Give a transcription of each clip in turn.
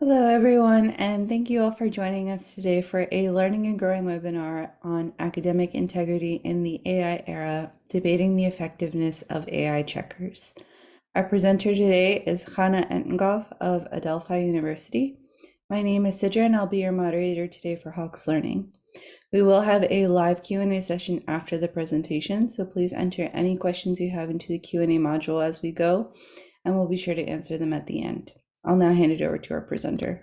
Hello, everyone, and thank you all for joining us today for a Learning and Growing webinar on academic integrity in the AI era, debating the effectiveness of AI checkers. Our presenter today is Chana Etengoff of Adelphi University. My name is Sidra, and I'll be your moderator today for Hawks Learning. We will have a live Q&A session after the presentation, so please enter any questions you have into the Q&A module as we go, and we'll be sure to answer them at the end. I'll now hand it over to our presenter.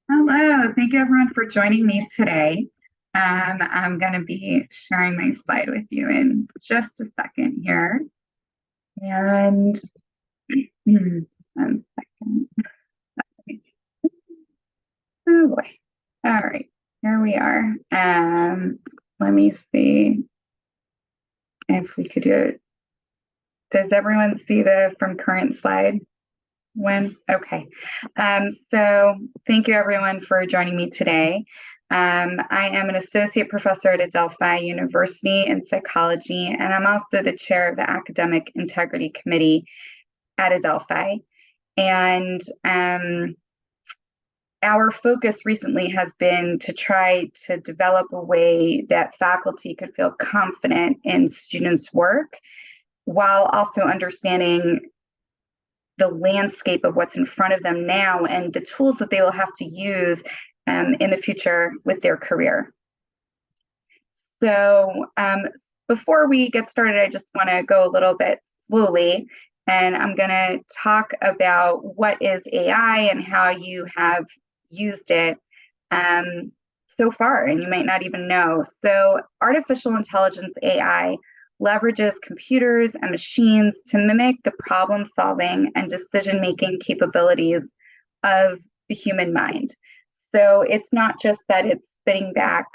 Hello, thank you everyone for joining me today. I'm going to be sharing my slide with you in just a second here. And 1 second. Oh boy. All right, here we are. Let me see if we could do it. Does everyone see the from current slide? Okay. So thank you everyone for joining me today. I am an associate professor at Adelphi University in psychology, and I'm also the chair of the Academic Integrity Committee at Adelphi. And our focus recently has been to try to develop a way that faculty could feel confident in students' work while also understanding the landscape of what's in front of them now and the tools that they will have to use in the future with their career. So before we get started, I just want to go a little bit slowly, and I'm going to talk about what is AI and how you have used it so far, and you might not even know. So artificial intelligence, AI, leverages computers and machines to mimic the problem-solving and decision-making capabilities of the human mind. So it's not just that it's spitting back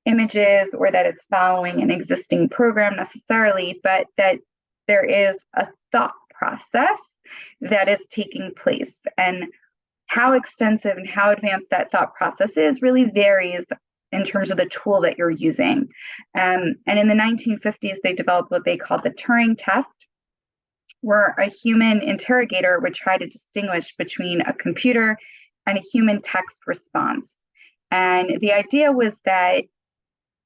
images or that it's following an existing program necessarily, but that there is a thought process that is taking place. And how extensive and how advanced that thought process is really varies in terms of the tool that you're using. And in the 1950s, they developed what they called the Turing test, where a human interrogator would try to distinguish between a computer and a human text response. And the idea was that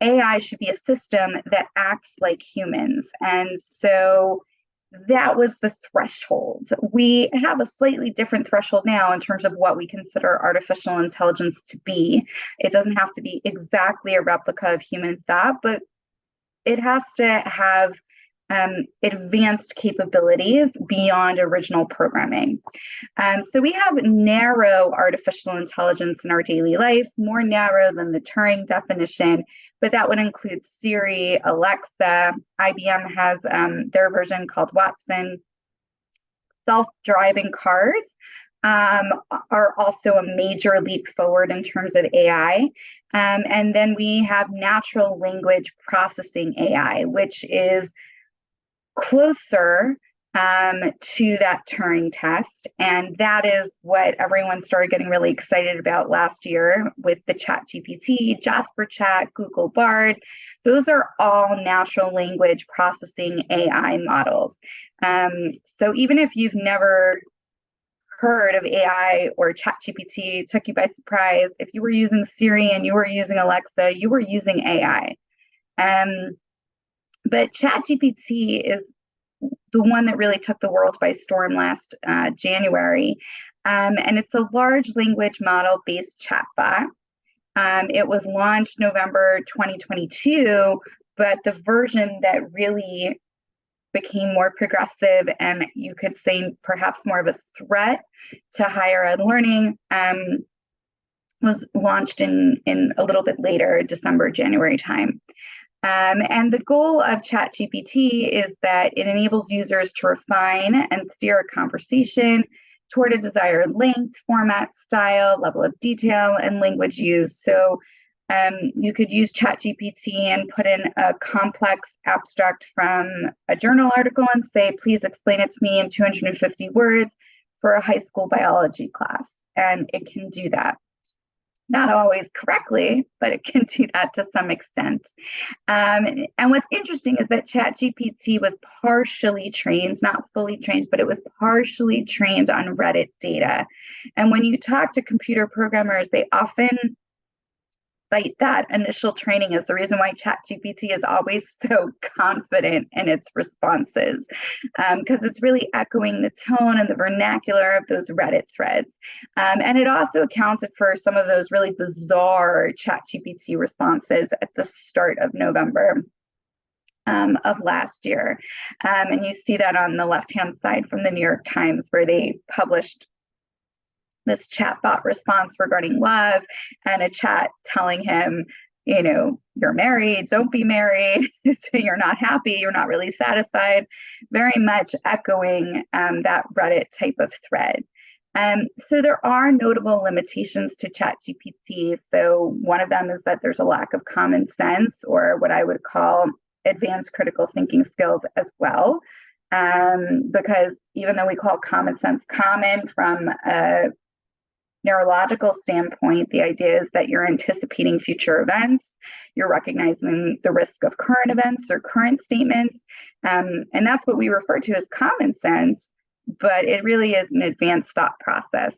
AI should be a system that acts like humans. And so that was the threshold. We have a slightly different threshold now in terms of what we consider artificial intelligence to be. It doesn't have to be exactly a replica of human thought, but it has to have advanced capabilities beyond original programming. So we have narrow artificial intelligence in our daily life, more narrow than the Turing definition, but that would include Siri, Alexa. IBM has their version called Watson. Self-driving cars are also a major leap forward in terms of AI. And then we have natural language processing AI, which is closer to that Turing test. And that is what everyone started getting really excited about last year with the ChatGPT, Jasper Chat, Google Bard. Those are all natural language processing AI models. So even if you've never heard of AI or ChatGPT, took you by surprise, if you were using Siri and you were using Alexa, you were using AI. But ChatGPT is the one that really took the world by storm last January. And it's a large language model-based chatbot. It was launched November 2022, but the version that really became more progressive and you could say perhaps more of a threat to higher ed learning was launched in a little bit later, December, January time. And the goal of ChatGPT is that it enables users to refine and steer a conversation toward a desired length, format, style, level of detail, and language use. So you could use ChatGPT and put in a complex abstract from a journal article and say, please explain it to me in 250 words for a high school biology class. And it can do that. Not always correctly, but it can do that to some extent. And what's interesting is that ChatGPT was partially trained, not fully trained, but it was partially trained on Reddit data. And when you talk to computer programmers, they often cite that initial training as the reason why ChatGPT is always so confident in its responses, because it's really echoing the tone and the vernacular of those Reddit threads. And it also accounted for some of those really bizarre ChatGPT responses at the start of November. Of last year. And you see that on the left-hand side from the New York Times, where they published this chatbot response regarding love and a chat telling him, you're married, don't be married, you're not happy, you're not really satisfied, very much echoing that Reddit type of thread. So there are notable limitations to ChatGPT. So one of them is that there's a lack of common sense, or what I would call advanced critical thinking skills as well. Because even though we call common sense common from a neurological standpoint, the idea is that you're anticipating future events, you're recognizing the risk of current events or current statements, and that's what we refer to as common sense, but it really is an advanced thought process.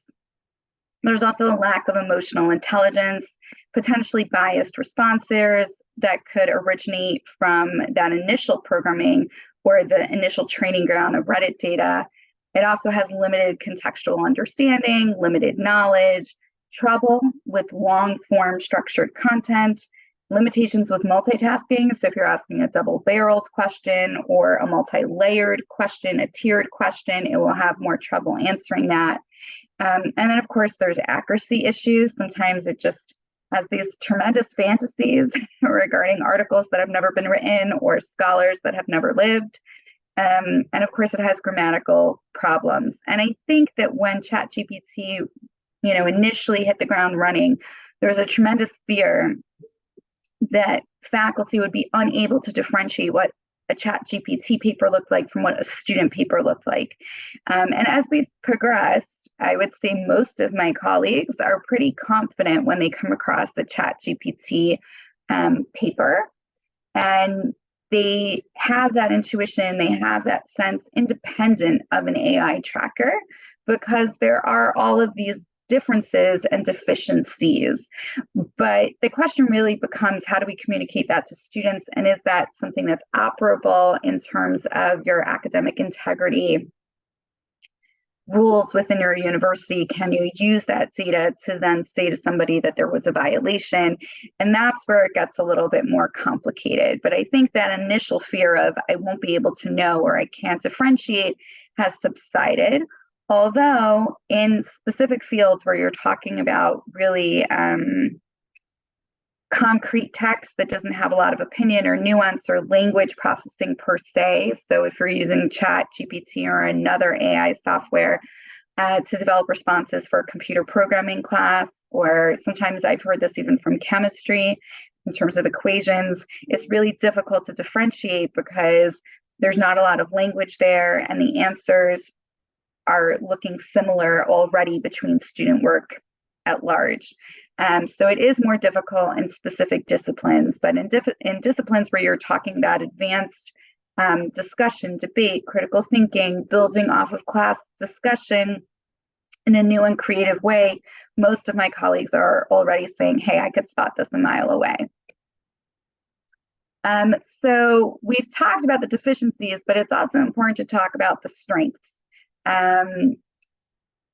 There's also a lack of emotional intelligence, potentially biased responses that could originate from that initial programming or the initial training ground of Reddit data. It also has limited contextual understanding, limited knowledge, trouble with long form structured content, limitations with multitasking. So if you're asking a double barreled question or a multi-layered question, a tiered question, it will have more trouble answering that. And then, of course, there's accuracy issues. Sometimes it just has these tremendous fantasies regarding articles that have never been written or scholars that have never lived. And of course, it has grammatical problems. And I think that when ChatGPT, initially hit the ground running, there was a tremendous fear that faculty would be unable to differentiate what a ChatGPT paper looked like from what a student paper looked like. And as we've progressed, I would say most of my colleagues are pretty confident when they come across the ChatGPT paper. And they have that intuition, they have that sense independent of an AI tracker, because there are all of these differences and deficiencies. But the question really becomes, how do we communicate that to students? And is that something that's operable in terms of your academic integrity rules within your university? Can you use that data to then say to somebody that there was a violation? And that's where it gets a little bit more complicated. But I think that initial fear of I won't be able to know or I can't differentiate has subsided. Although in specific fields where you're talking about really concrete text that doesn't have a lot of opinion or nuance or language processing per se. So if you're using ChatGPT or another AI software to develop responses for a computer programming class, or sometimes I've heard this even from chemistry in terms of equations, it's really difficult to differentiate because there's not a lot of language there and the answers are looking similar already between student work at large. So it is more difficult in specific disciplines, but in disciplines where you're talking about advanced discussion, debate, critical thinking, building off of class discussion in a new and creative way, most of my colleagues are already saying, hey, I could spot this a mile away. So we've talked about the deficiencies, but it's also important to talk about the strengths.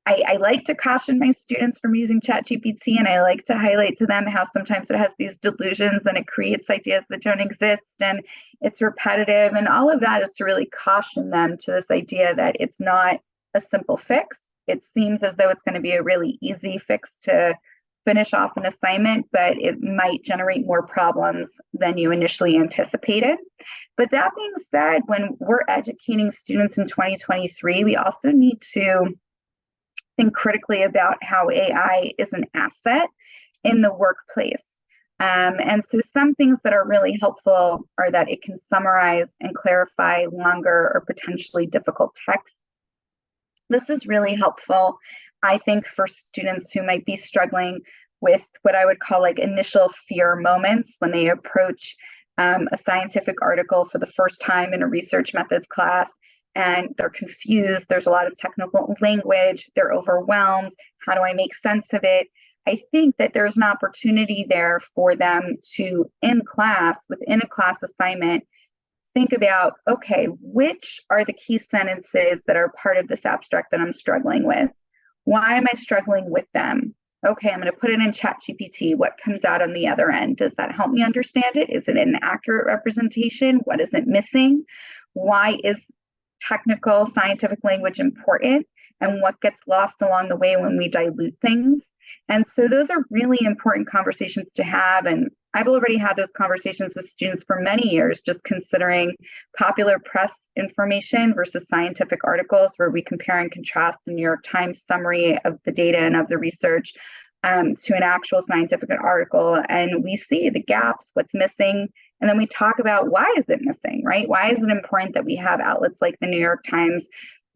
I like to caution my students from using ChatGPT, and I like to highlight to them how sometimes it has these delusions and it creates ideas that don't exist and it's repetitive. And all of that is to really caution them to this idea that it's not a simple fix. It seems as though it's going to be a really easy fix to finish off an assignment, but it might generate more problems than you initially anticipated. But that being said, when we're educating students in 2023, we also need to think critically about how AI is an asset in the workplace. And so some things that are really helpful are that it can summarize and clarify longer or potentially difficult text. This is really helpful, I think, for students who might be struggling with what I would call like initial fear moments when they approach a scientific article for the first time in a research methods class, and they're confused. There's a lot of technical language. They're overwhelmed. How do I make sense of it? I think that there's an opportunity there for them to, in class, within a class assignment, think about, okay, which are the key sentences that are part of this abstract that I'm struggling with? Why am I struggling with them? Okay, I'm going to put it in ChatGPT. What comes out on the other end? Does that help me understand it? Is it an accurate representation? What is it missing? Why is technical scientific language important? And what gets lost along the way when we dilute things? And so those are really important conversations to have. And I've already had those conversations with students for many years, just considering popular press information versus scientific articles, where we compare and contrast the New York Times summary of the data and of the research to an actual scientific article. And we see the gaps, what's missing. And then we talk about why is it missing, right? Why is it important that we have outlets like the New York Times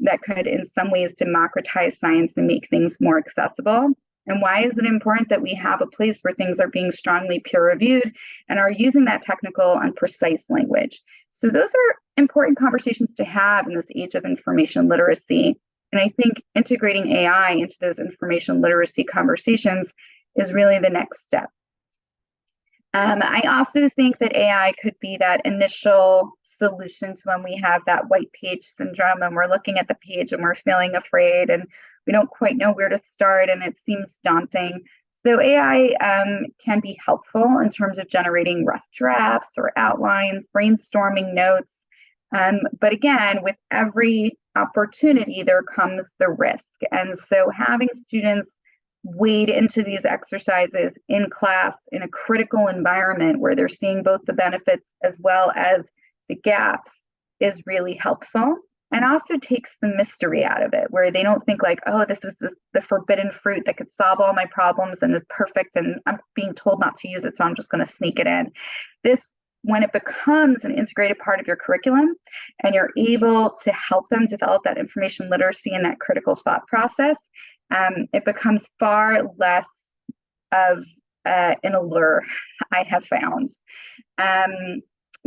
that could in some ways democratize science and make things more accessible? And why is it important that we have a place where things are being strongly peer reviewed and are using that technical and precise language? So those are important conversations to have in this age of information literacy. And I think integrating AI into those information literacy conversations is really the next step. I also think that AI could be that initial solution to when we have that white page syndrome and we're looking at the page and we're feeling afraid and we don't quite know where to start and it seems daunting. So AI can be helpful in terms of generating rough drafts or outlines, brainstorming notes. But again, with every opportunity, there comes the risk. And so having students wade into these exercises in class in a critical environment where they're seeing both the benefits as well as the gaps is really helpful, and also takes the mystery out of it, where they don't think like, oh, this is the forbidden fruit that could solve all my problems and is perfect and I'm being told not to use it, so I'm just going to sneak it in. This, when it becomes an integrated part of your curriculum and you're able to help them develop that information literacy and that critical thought process, it becomes far less of an allure, I have found.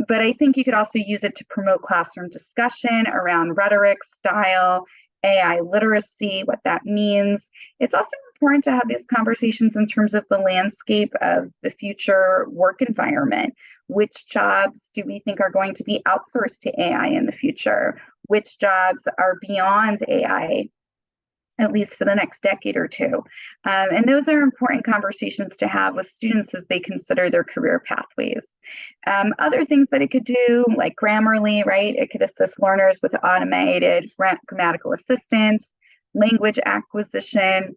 But I think you could also use it to promote classroom discussion around rhetoric, style, AI literacy, what that means. It's also important to have these conversations in terms of the landscape of the future work environment. Which jobs do we think are going to be outsourced to AI in the future? Which jobs are beyond AI, at least for the next decade or two? And those are important conversations to have with students as they consider their career pathways. Other things that it could do, like Grammarly, right? It could assist learners with automated grammatical assistance, language acquisition,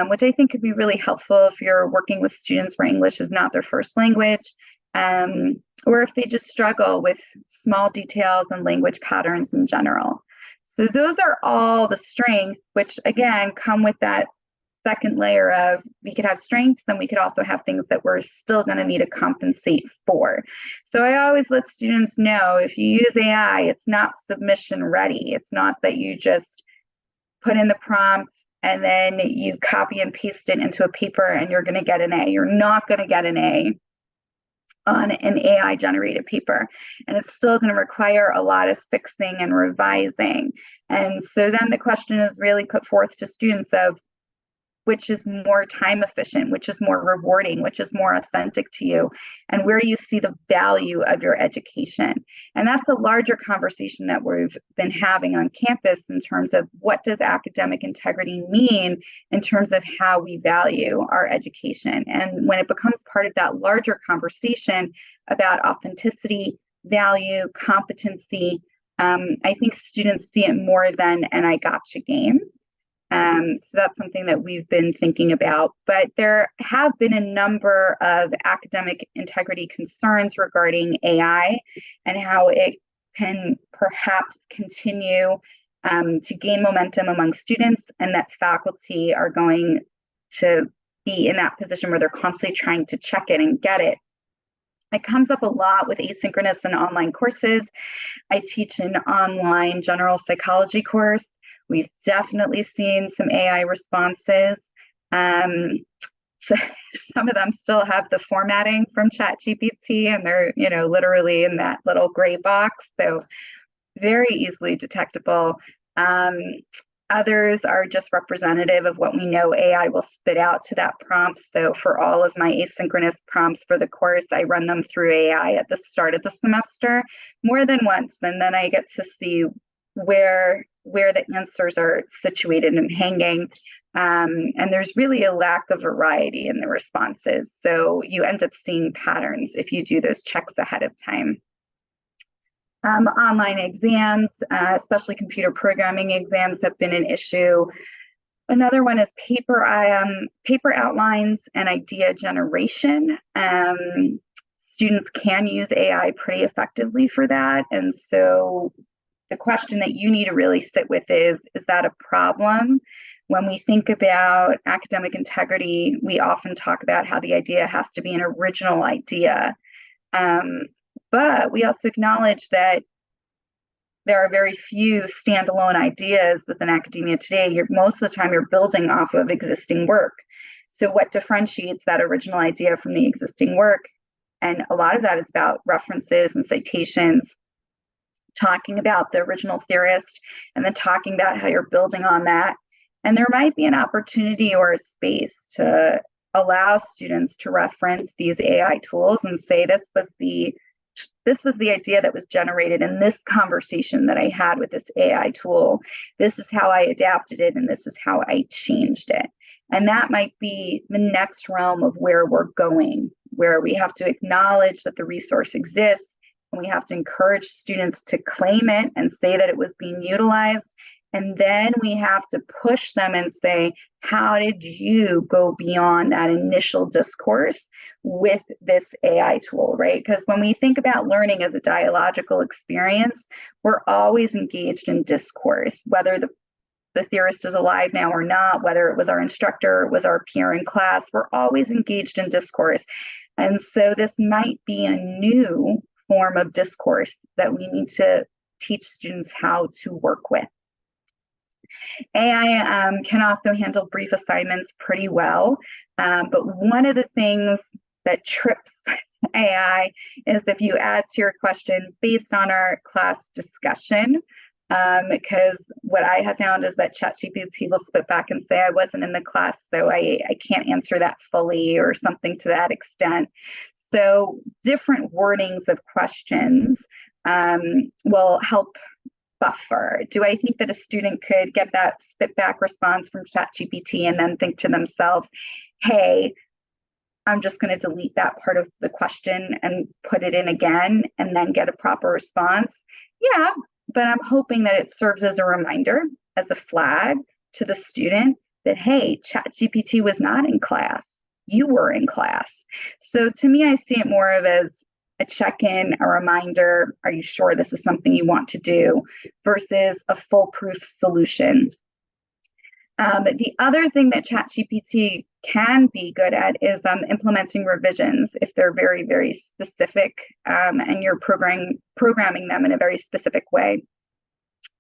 which I think could be really helpful if you're working with students where English is not their first language, or if they just struggle with small details and language patterns in general. So those are all the strengths, which again come with that second layer of we could have strengths, then we could also have things that we're still going to need to compensate for. So I always let students know, if you use AI, it's not submission ready. It's not that you just put in the prompt and then you copy and paste it into a paper and you're going to get an A. You're not going to get an A on an AI generated paper. And it's still going to require a lot of fixing and revising. And so then the question is really put forth to students of which is more time efficient, which is more rewarding, which is more authentic to you, and where do you see the value of your education? And that's a larger conversation that we've been having on campus in terms of what does academic integrity mean in terms of how we value our education. And when it becomes part of that larger conversation about authenticity, value, competency, I think students see it more than an I gotcha game. So that's something that we've been thinking about. But there have been a number of academic integrity concerns regarding AI and how it can perhaps continue to gain momentum among students, and that faculty are going to be in that position where they're constantly trying to check it and get it. It comes up a lot with asynchronous and online courses. I teach an online general psychology course. We've definitely seen some AI responses. So some of them still have the formatting from ChatGPT, and they're, literally in that little gray box. So very easily detectable. Um, Others are just representative of what we know AI will spit out to that prompt. So for all of my asynchronous prompts for the course, I run them through AI at the start of the semester more than once, and then I get to see where the answers are situated and hanging. And there's really a lack of variety in the responses. So you end up seeing patterns if you do those checks ahead of time. Online exams, especially computer programming exams, have been an issue. Another one is paper outlines and idea generation. Students can use AI pretty effectively for that. And so the question that you need to really sit with is that a problem? When we think about academic integrity, we often talk about how the idea has to be an original idea. But we also acknowledge that there are very few standalone ideas within academia today. Most of the time, you're building off of existing work. So what differentiates that original idea from the existing work? And a lot of that is about references and citations, talking about the original theorist, and then talking about how you're building on that. And there might be an opportunity or a space to allow students to reference these AI tools and say, this was the idea that was generated in this conversation that I had with this AI tool. This is how I adapted it, and this is how I changed it. And that might be the next realm of where we're going, where we have to acknowledge that the resource exists, and we have to encourage students to claim it and say that it was being utilized. And then we have to push them and say, how did you go beyond that initial discourse with this AI tool, right? Because when we think about learning as a dialogical experience, we're always engaged in discourse, whether the theorist is alive now or not, whether it was our instructor, it was our peer in class, we're always engaged in discourse. And so this might be a new form of discourse that we need to teach students how to work with. AI can also handle brief assignments pretty well, but one of the things that trips AI is if you add to your question based on our class discussion, because what I have found is that ChatGPT will spit back and say, I wasn't in the class, so I can't answer that fully, or something to that extent. So different wordings of questions will help buffer. Do I think that a student could get that spit back response from ChatGPT and then think to themselves, hey, I'm just going to delete that part of the question and put it in again and then get a proper response? Yeah, but I'm hoping that it serves as a reminder, as a flag to the student that, hey, ChatGPT was not in class. You were in class. So to me, I see it more of as a check-in, a reminder, are you sure this is something you want to do, versus a foolproof solution. The other thing that ChatGPT can be good at is implementing revisions if they're very, very specific, and you're programming them in a very specific way.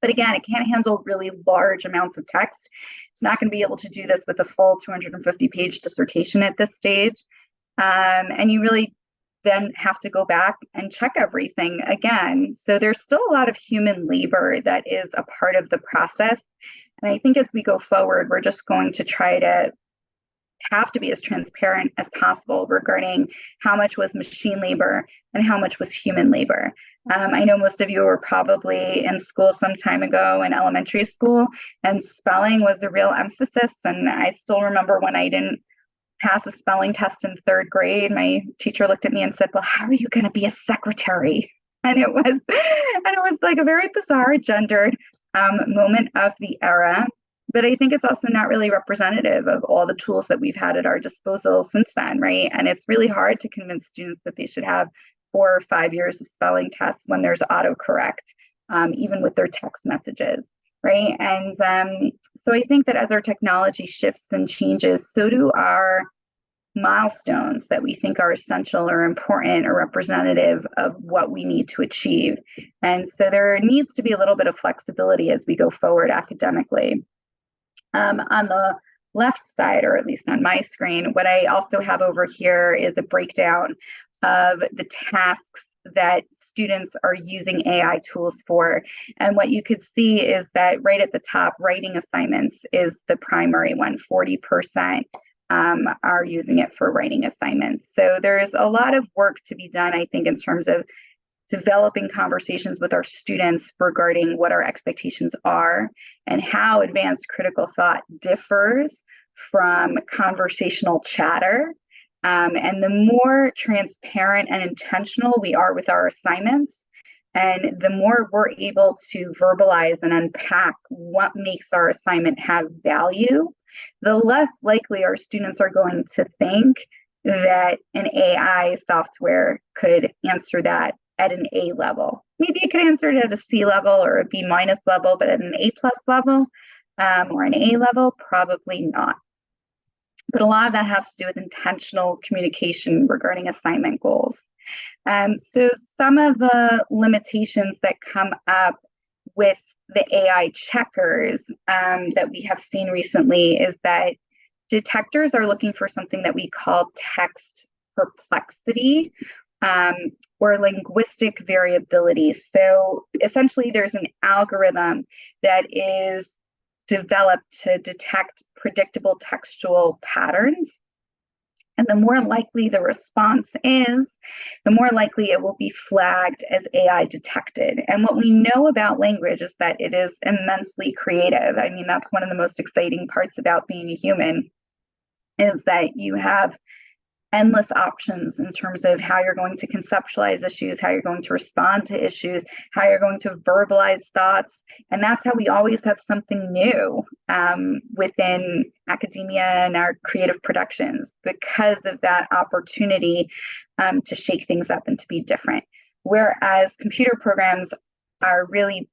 But again, it can't handle really large amounts of text. It's not going to be able to do this with a full 250-page dissertation at this stage. And you really then have to go back and check everything again. So there's still a lot of human labor that is a part of the process. And I think as we go forward, we're just going to try to have to be as transparent as possible regarding how much was machine labor and how much was human labor. I know most of you were probably in school some time ago, in elementary school, and spelling was a real emphasis. And I still remember when I didn't pass a spelling test in third grade, my teacher looked at me and said, well, how are you going to be a secretary? And it was like a very bizarre gendered moment of the era. But I think it's also not really representative of all the tools that we've had at our disposal since then, right? And it's really hard to convince students that they should have 4 or 5 years of spelling tests when there's autocorrect, even with their text messages, right? And so I think that as our technology shifts and changes, so do our milestones that we think are essential or important or representative of what we need to achieve. And so there needs to be a little bit of flexibility as we go forward academically. On the left side, or at least on my screen, what I also have over here is a breakdown of the tasks that students are using AI tools for. And what you could see is that right at the top, writing assignments is the primary one. 40% are using it for writing assignments. So there's a lot of work to be done, I think, in terms of developing conversations with our students regarding what our expectations are and how advanced critical thought differs from conversational chatter. And the more transparent and intentional we are with our assignments, and the more we're able to verbalize and unpack what makes our assignment have value, the less likely our students are going to think that an AI software could answer that at an A level. Maybe it could answer it at a C level or a B minus level, but at an A plus level or an A level, probably not. But a lot of that has to do with intentional communication regarding assignment goals. So some of the limitations that come up with the AI checkers that we have seen recently is that detectors are looking for something that we call text perplexity or linguistic variability. So essentially, there's an algorithm that is developed to detect predictable textual patterns. And the more likely the response is, the more likely it will be flagged as AI detected. And what we know about language is that it is immensely creative. I mean, that's one of the most exciting parts about being a human, is that you have endless options in terms of how you're going to conceptualize issues, how you're going to respond to issues, how you're going to verbalize thoughts. And that's how we always have something new within academia and our creative productions, because of that opportunity to shake things up and to be different. Whereas computer programs are really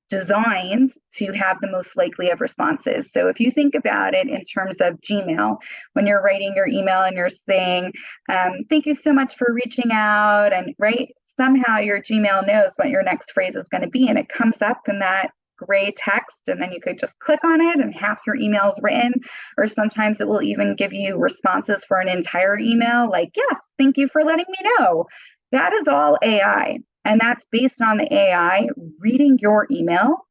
designed to have the most likely of responses. So if you think about it in terms of Gmail, when you're writing your email and you're saying, thank you so much for reaching out, and right, somehow your Gmail knows what your next phrase is going to be, and it comes up in that gray text, and then you could just click on it and half your email is written. Or sometimes it will even give you responses for an entire email, like, yes, thank you for letting me know. That is all AI. And that's based on the AI reading your email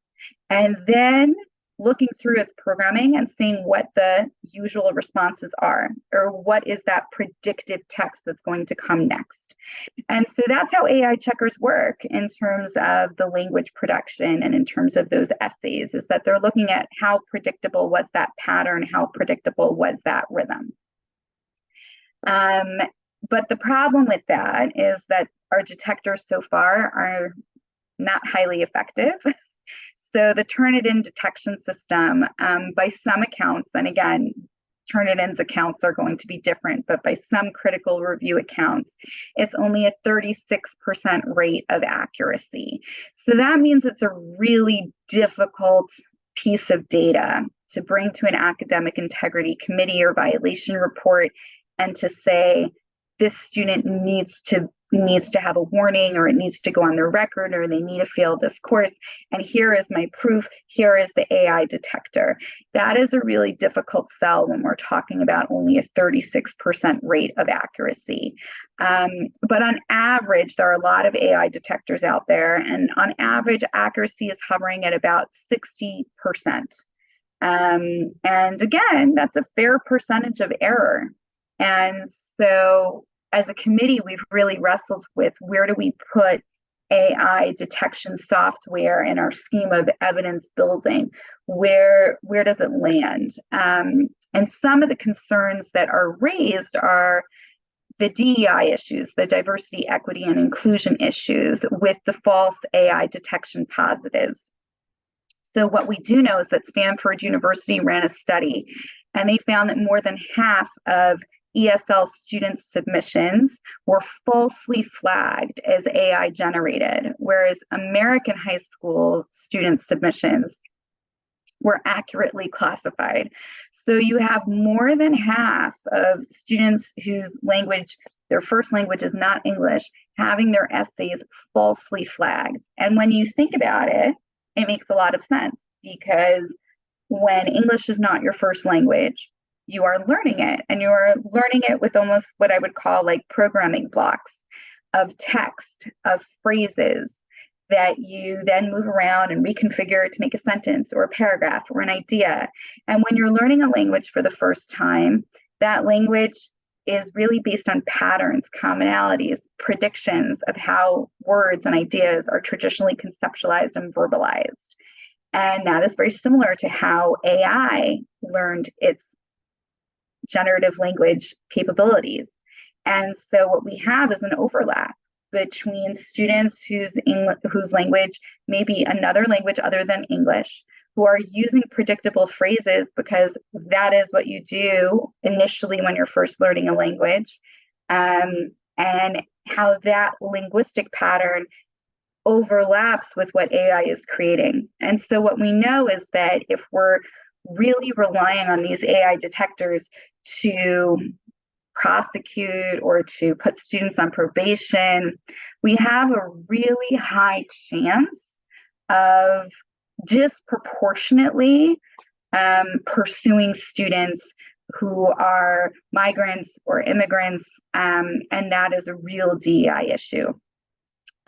and then looking through its programming and seeing what the usual responses are, or what is that predictive text that's going to come next. And so that's how AI checkers work in terms of the language production and in terms of those essays, is that they're looking at how predictable was that pattern, how predictable was that rhythm. But the problem with that is that our detectors so far are not highly effective. So the Turnitin detection system, by some accounts, and again, Turnitin's accounts are going to be different, but by some critical review accounts, it's only a 36% rate of accuracy. So that means it's a really difficult piece of data to bring to an academic integrity committee or violation report and to say, this student needs to have a warning, or it needs to go on their record, or they need to fail this course. And here is my proof. Here is the AI detector. That is a really difficult sell when we're talking about only a 36% rate of accuracy. But on average, there are a lot of AI detectors out there, and on average, accuracy is hovering at about 60%. And again, that's a fair percentage of error. And so as a committee, we've really wrestled with, where do we put AI detection software in our scheme of evidence building? Where does it land? And some of the concerns that are raised are the DEI issues, the diversity, equity, and inclusion issues with the false AI detection positives. So what we do know is that Stanford University ran a study, and they found that more than half of ESL student submissions were falsely flagged as AI generated, whereas American high school student submissions were accurately classified. So you have more than half of students whose language, their first language is not English, having their essays falsely flagged. And when you think about it, it makes a lot of sense, because when English is not your first language, you are learning it, and you are learning it with almost what I would call like programming blocks of text, of phrases that you then move around and reconfigure to make a sentence or a paragraph or an idea. And when you're learning a language for the first time, that language is really based on patterns, commonalities, predictions of how words and ideas are traditionally conceptualized and verbalized. And that is very similar to how AI learned its generative language capabilities. And so what we have is an overlap between students whose language may be another language other than English, who are using predictable phrases because that is what you do initially when you're first learning a language, and how that linguistic pattern overlaps with what AI is creating. And so what we know is that if we're really relying on these AI detectors to prosecute or to put students on probation, we have a really high chance of disproportionately pursuing students who are migrants or immigrants, and that is a real DEI issue.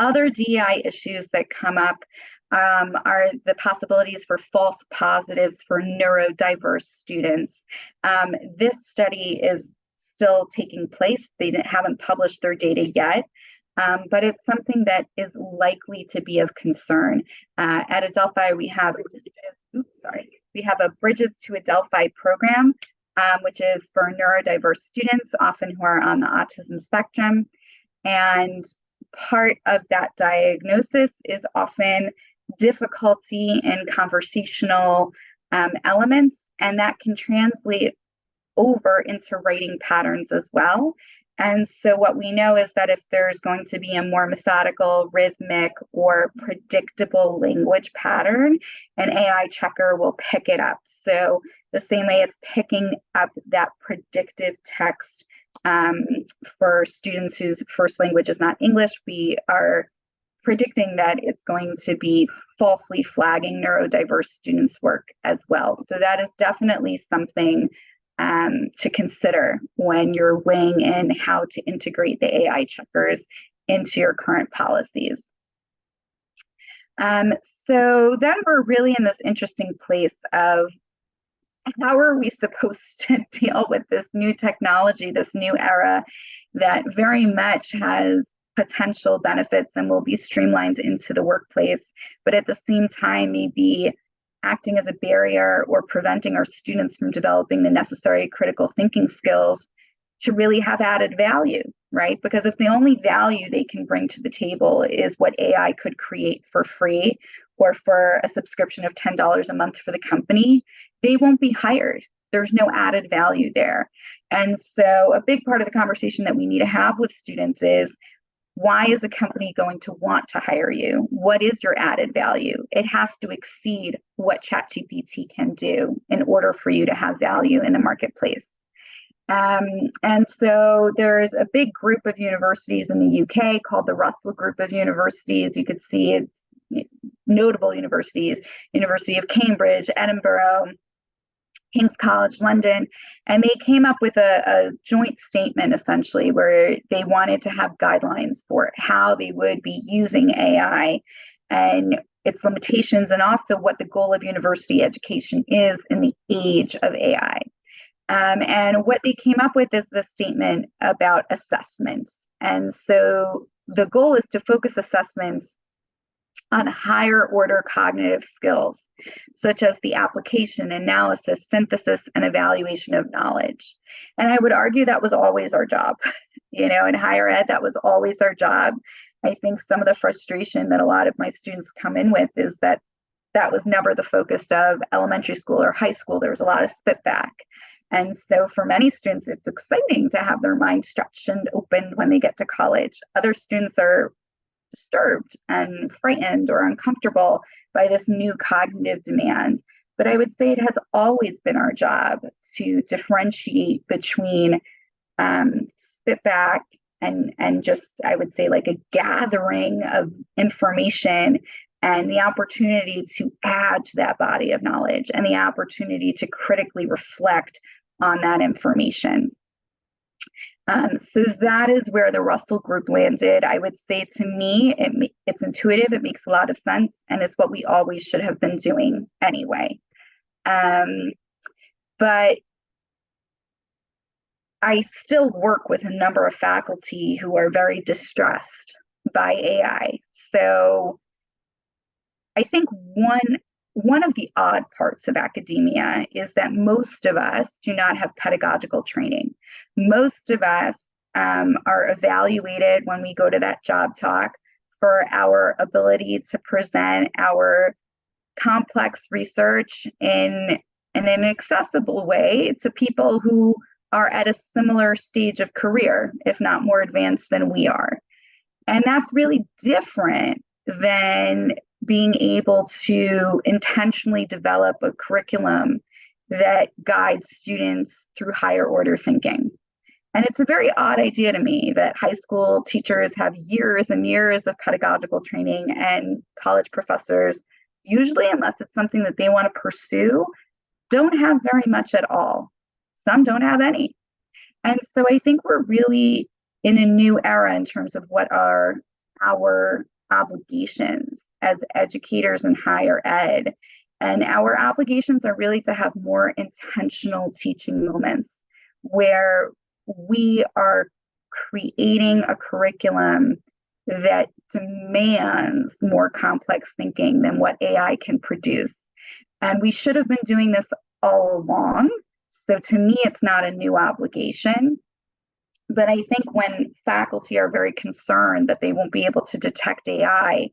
Other DEI issues that come up are the possibilities for false positives for neurodiverse students. This study is still taking place. They haven't published their data yet, but it's something that is likely to be of concern. At Adelphi, we have a Bridges to Adelphi program, which is for neurodiverse students, often who are on the autism spectrum. And part of that diagnosis is often difficulty in conversational elements, and that can translate over into writing patterns as well. And so what we know is that if there's going to be a more methodical, rhythmic, or predictable language pattern, an AI checker will pick it up. So the same way it's picking up that predictive text for students whose first language is not English, we are predicting that it's going to be falsely flagging neurodiverse students' work as well. So that is definitely something to consider when you're weighing in how to integrate the AI checkers into your current policies. So then we're really in this interesting place of how are we supposed to deal with this new technology, this new era that very much has potential benefits and will be streamlined into the workplace, but at the same time may be acting as a barrier or preventing our students from developing the necessary critical thinking skills to really have added value, right? Because if the only value they can bring to the table is what AI could create for free or for a subscription of $10 a month for the company, they won't be hired. There's no added value there. And so a big part of the conversation that we need to have with students is, why is a company going to want to hire you? What is your added value? It has to exceed what ChatGPT can do in order for you to have value in the marketplace. And so there's a big group of universities in the UK called the Russell Group of Universities. You could see it's notable universities, University of Cambridge, Edinburgh, King's College London, and they came up with a joint statement essentially where they wanted to have guidelines for how they would be using AI and its limitations, and also what the goal of university education is in the age of AI. And what they came up with is the statement about assessments. And so the goal is to focus assessments on higher order cognitive skills, such as the application, analysis, synthesis, and evaluation of knowledge. And I would argue that was always our job. In higher ed, that was always our job. I think some of the frustration that a lot of my students come in with is that that was never the focus of elementary school or high school. There was a lot of spitback. And so for many students, it's exciting to have their mind stretched and opened when they get to college. Other students are disturbed and frightened or uncomfortable by this new cognitive demand. But I would say it has always been our job to differentiate between spitback and just, I would say, like a gathering of information and the opportunity to add to that body of knowledge and the opportunity to critically reflect on that information. So that is where the Russell Group landed. I would say, to me, it's intuitive, it makes a lot of sense, and it's what we always should have been doing anyway. But I still work with a number of faculty who are very distressed by AI. So I think one of the odd parts of academia is that most of us do not have pedagogical training. Most of us are evaluated when we go to that job talk for our ability to present our complex research in an accessible way to people who are at a similar stage of career, if not more advanced than we are. And that's really different than being able to intentionally develop a curriculum that guides students through higher order thinking. And it's a very odd idea to me that high school teachers have years and years of pedagogical training, and college professors, usually, unless it's something that they want to pursue, don't have very much at all. Some don't have any. And so I think we're really in a new era in terms of what are our obligations as educators in higher ed. And our obligations are really to have more intentional teaching moments where we are creating a curriculum that demands more complex thinking than what AI can produce. And we should have been doing this all along. So to me, it's not a new obligation. But I think when faculty are very concerned that they won't be able to detect AI,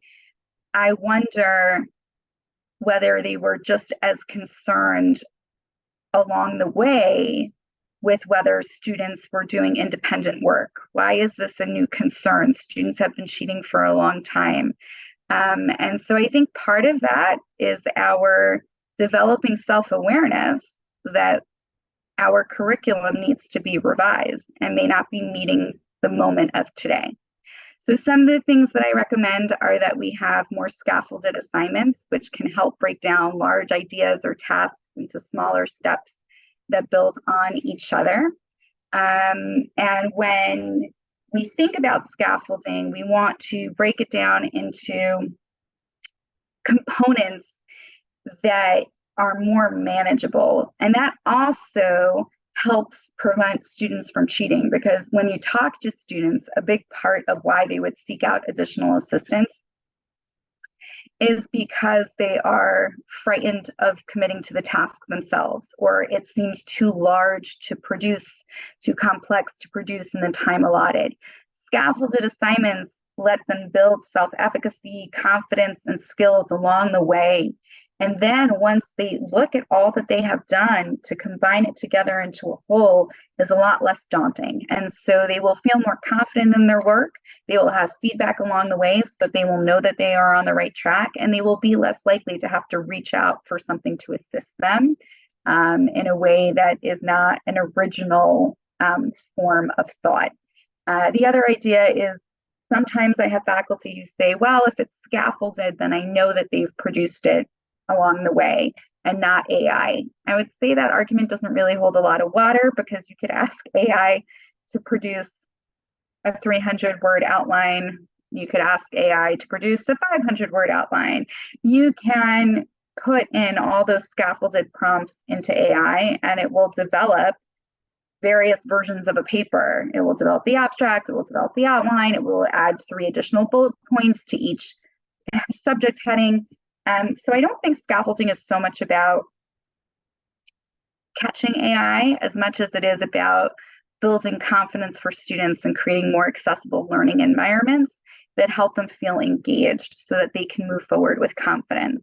I wonder whether they were just as concerned along the way with whether students were doing independent work. Why is this a new concern? Students have been cheating for a long time. And so I think part of that is our developing self-awareness that our curriculum needs to be revised and may not be meeting the moment of today. So some of the things that I recommend are that we have more scaffolded assignments, which can help break down large ideas or tasks into smaller steps that build on each other. And when we think about scaffolding, we want to break it down into components that are more manageable. And that also helps prevent students from cheating, because when you talk to students, a big part of why they would seek out additional assistance is because they are frightened of committing to the task themselves, or it seems too large to produce, too complex to produce in the time allotted. Scaffolded assignments let them build self-efficacy, confidence, and skills along the way. And then once they look at all that they have done, to combine it together into a whole is a lot less daunting. And so they will feel more confident in their work. They will have feedback along the way so that they will know that they are on the right track, and they will be less likely to have to reach out for something to assist them in a way that is not an original form of thought. The other idea is sometimes I have faculty who say, well, if it's scaffolded, then I know that they've produced it along the way and not AI. I would say that argument doesn't really hold a lot of water, because you could ask AI to produce a 300-word outline. You could ask AI to produce a 500-word outline. You can put in all those scaffolded prompts into AI, and it will develop various versions of a paper. It will develop the abstract, it will develop the outline, it will add 3 additional bullet points to each subject heading. So I don't think scaffolding is so much about catching AI as much as it is about building confidence for students and creating more accessible learning environments that help them feel engaged so that they can move forward with confidence.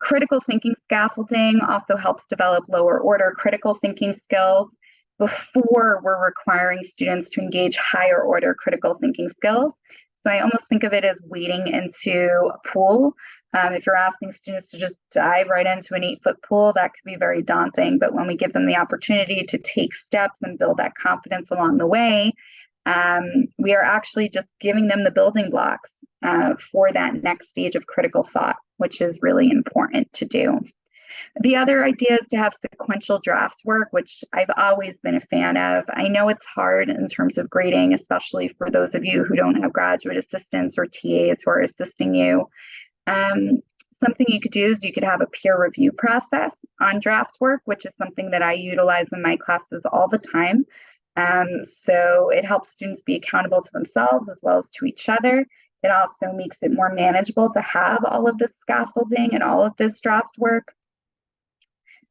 Critical thinking scaffolding also helps develop lower order critical thinking skills before we're requiring students to engage higher order critical thinking skills. So I almost think of it as wading into a pool. If you're asking students to just dive right into an 8-foot pool, that could be very daunting. But when we give them the opportunity to take steps and build that confidence along the way, we are actually just giving them the building blocks for that next stage of critical thought, which is really important to do. The other idea is to have sequential draft work, which I've always been a fan of. I know it's hard in terms of grading, especially for those of you who don't have graduate assistants or TAs who are assisting you. Something you could do is you could have a peer review process on draft work, which is something that I utilize in my classes all the time. So it helps students be accountable to themselves as well as to each other. It also makes it more manageable to have all of this scaffolding and all of this draft work.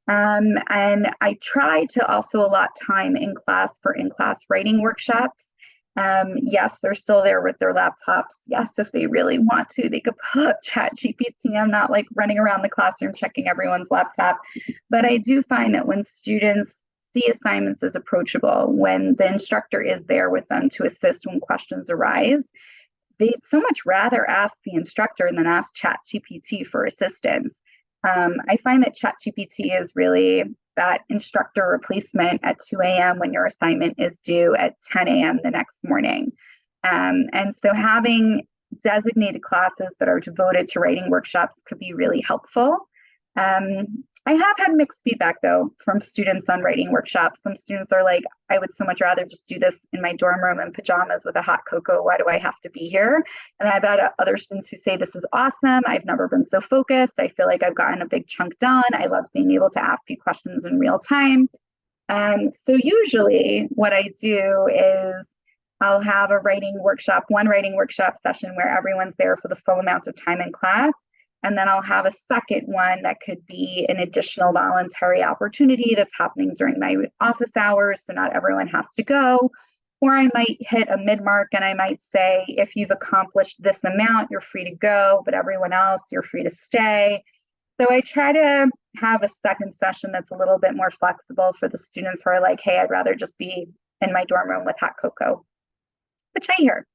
And I try to also allot time in class for in-class writing workshops. Yes, they're still there with their laptops. Yes, if they really want to, they could pull up ChatGPT. I'm not like running around the classroom checking everyone's laptop. But I do find that when students see assignments as approachable, when the instructor is there with them to assist when questions arise, they'd so much rather ask the instructor than ask ChatGPT for assistance. I find that ChatGPT is really that instructor replacement at 2 a.m. when your assignment is due at 10 a.m. the next morning. And so having designated classes that are devoted to writing workshops could be really helpful. I have had mixed feedback, though, from students on writing workshops. Some students are like, I would so much rather just do this in my dorm room in pajamas with a hot cocoa. Why do I have to be here? And I've had other students who say, this is awesome. I've never been so focused. I feel like I've gotten a big chunk done. I love being able to ask you questions in real time. So usually what I do is I'll have a one writing workshop session where everyone's there for the full amount of time in class. And then I'll have a second one that could be an additional voluntary opportunity that's happening during my office hours, so not everyone has to go. Or I might hit a mid-mark and I might say, if you've accomplished this amount, you're free to go, but everyone else, you're free to stay. So I try to have a second session that's a little bit more flexible for the students who are like, hey, I'd rather just be in my dorm room with hot cocoa, which I hear.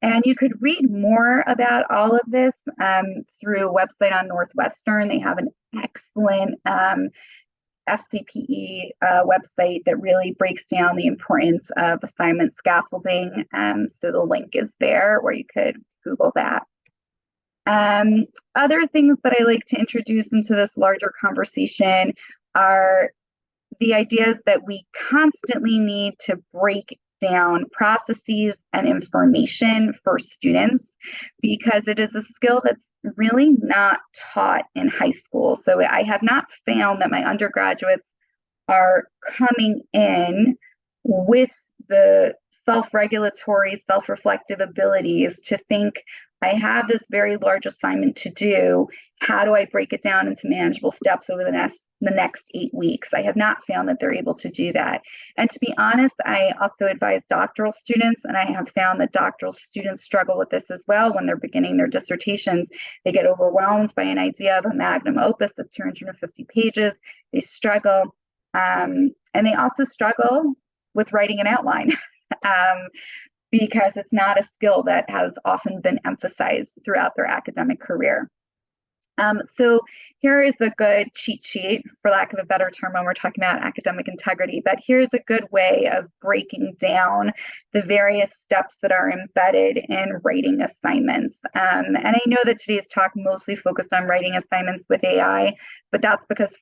And you could read more about all of this through a website on Northwestern. They have an excellent FCPE website that really breaks down the importance of assignment scaffolding. So the link is there where you could Google that. Other things that I like to introduce into this larger conversation are the ideas that we constantly need to break down processes and information for students, because it is a skill that's really not taught in high school. So I have not found that my undergraduates are coming in with the self-regulatory, self-reflective abilities to think, I have this very large assignment to do. How do I break it down into manageable steps over the next 8 weeks? I have not found that they're able to do that. And to be honest, I also advise doctoral students, and I have found that doctoral students struggle with this as well when they're beginning their dissertations. They get overwhelmed by an idea of a magnum opus of 250 pages. They struggle. And they also struggle with writing an outline. Because it's not a skill that has often been emphasized throughout their academic career. So here is a good cheat sheet, for lack of a better term, when we're talking about academic integrity, but here's a good way of breaking down the various steps that are embedded in writing assignments. And I know that today's talk mostly focused on writing assignments with AI, but that's because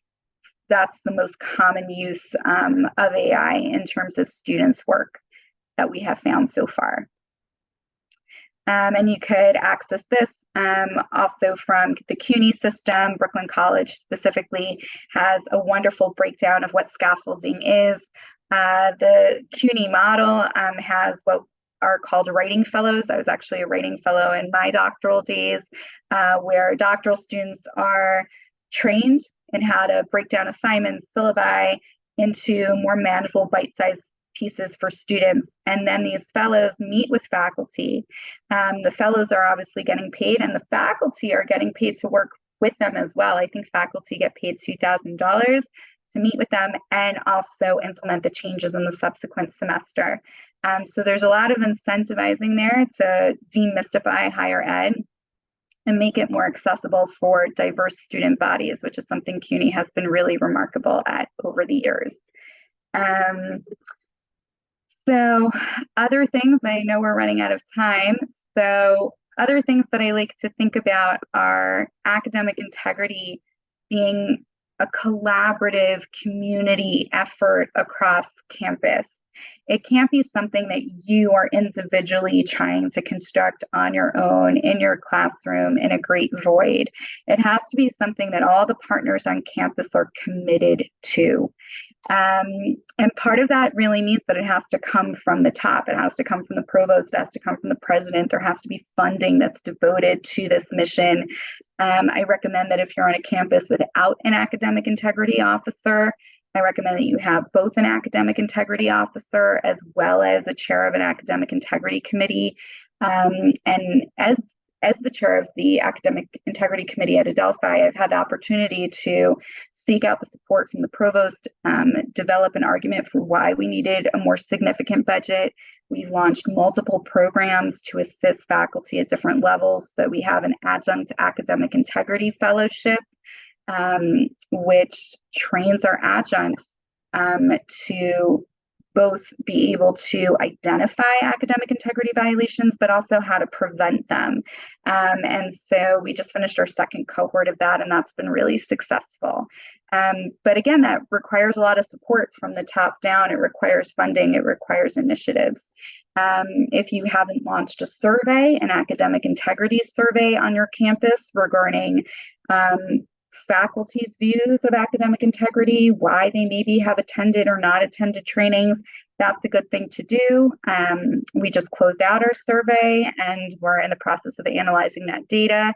that's the most common use of AI in terms of students' work that we have found so far. And you could access this also from the CUNY system. Brooklyn College specifically has a wonderful breakdown of what scaffolding is. The CUNY model has what are called writing fellows. I was actually a writing fellow in my doctoral days, where doctoral students are trained in how to break down assignments, syllabi into more manageable bite-sized pieces for students. And then these fellows meet with faculty. The fellows are obviously getting paid, and the faculty are getting paid to work with them as well. I think faculty get paid $2,000 to meet with them and also implement the changes in the subsequent semester. So there's a lot of incentivizing there to demystify higher ed and make it more accessible for diverse student bodies, which is something CUNY has been really remarkable at over the years. So other things, I know we're running out of time. So, other things that I like to think about are academic integrity being a collaborative community effort across campus. It can't be something that you are individually trying to construct on your own in your classroom in a great void. It has to be something that all the partners on campus are committed to. And part of that really means that it has to come from the top. It has to come from the provost, it has to come from the president. There has to be funding that's devoted to this mission. I recommend that if you're on a campus without an academic integrity officer, I recommend that you have both an academic integrity officer as well as a chair of an academic integrity committee. And as the chair of the academic integrity committee at Adelphi, I've had the opportunity to seek out the support from the provost, develop an argument for why we needed a more significant budget. We launched multiple programs to assist faculty at different levels. So we have an adjunct academic integrity fellowship, which trains our adjuncts to both be able to identify academic integrity violations, but also how to prevent them. And so we just finished our second cohort of that, and that's been really successful. But again, that requires a lot of support from the top down. It requires funding, it requires initiatives. If you haven't launched a survey, an academic integrity survey on your campus regarding faculty's views of academic integrity, why they maybe have attended or not attended trainings, that's a good thing to do. We just closed out our survey and we're in the process of analyzing that data.